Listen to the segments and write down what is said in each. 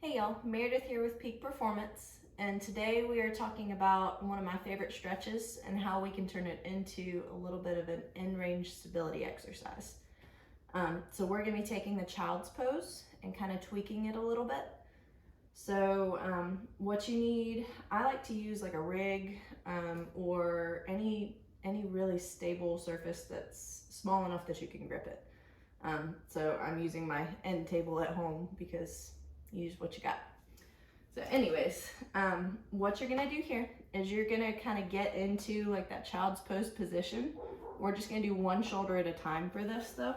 Hey y'all, Meredith here with Peak Performance, and today we are talking about one of my favorite stretches and how we can turn it into a little bit of an in-range stability exercise. So we're going to be taking the child's pose and kind of tweaking it a little bit. So what you need, I like to use like a rig or any really stable surface that's small enough that you can grip it. So I'm using my end table at home because use what you got. So anyways, what you're gonna do here is you're gonna kind of get into like that child's pose position. We're just gonna do one shoulder at a time for this though.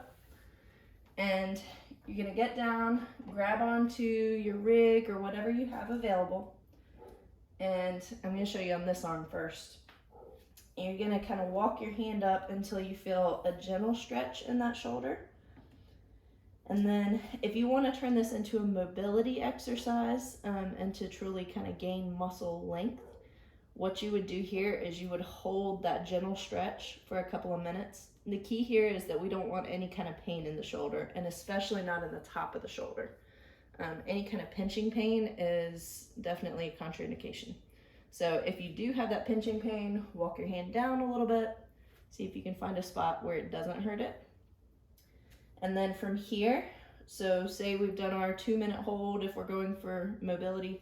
And you're gonna get down, grab onto your rig or whatever you have available. And I'm gonna show you on this arm first. And you're gonna kind of walk your hand up until you feel a gentle stretch in that shoulder. And then if you want to turn this into a mobility exercise and to truly kind of gain muscle length, what you would do here is you would hold that gentle stretch for a couple of minutes. The key here is that we don't want any kind of pain in the shoulder, and especially not in the top of the shoulder. Any kind of pinching pain is definitely a contraindication. So if you do have that pinching pain, walk your hand down a little bit, see if you can find a spot where it doesn't hurt it. And then from here, so say we've done our 2-minute hold if we're going for mobility,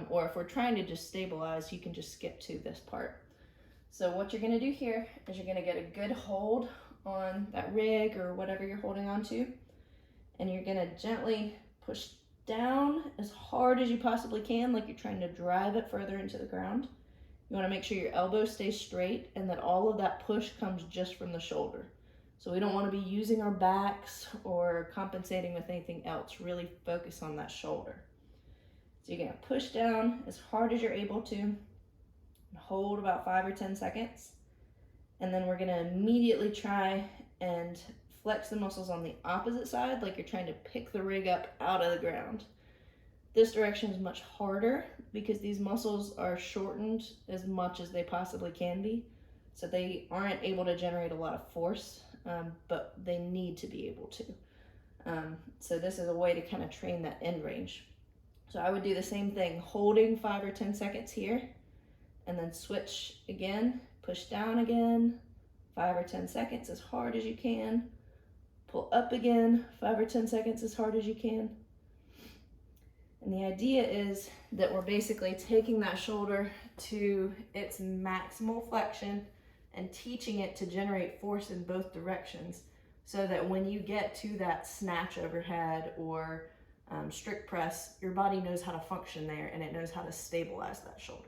or if we're trying to just stabilize, you can just skip to this part. So what you're gonna do here is you're gonna get a good hold on that rig or whatever you're holding on to, and you're gonna gently push down as hard as you possibly can, like you're trying to drive it further into the ground. You wanna make sure your elbow stays straight and that all of that push comes just from the shoulder. So we don't want to be using our backs or compensating with anything else. Really focus on that shoulder. So you're going to push down as hard as you're able to and hold about 5 or 10 seconds. And then we're going to immediately try and flex the muscles on the opposite side, like you're trying to pick the rig up out of the ground. This direction is much harder because these muscles are shortened as much as they possibly can be. So they aren't able to generate a lot of force. But they need to be able to. So this is a way to kind of train that end range. So I would do the same thing, holding 5 or 10 seconds here, and then switch again, push down again, 5 or 10 seconds as hard as you can, pull up again, 5 or 10 seconds as hard as you can. And the idea is that we're basically taking that shoulder to its maximal flexion and teaching it to generate force in both directions so that when you get to that snatch overhead or strict press, your body knows how to function there and it knows how to stabilize that shoulder.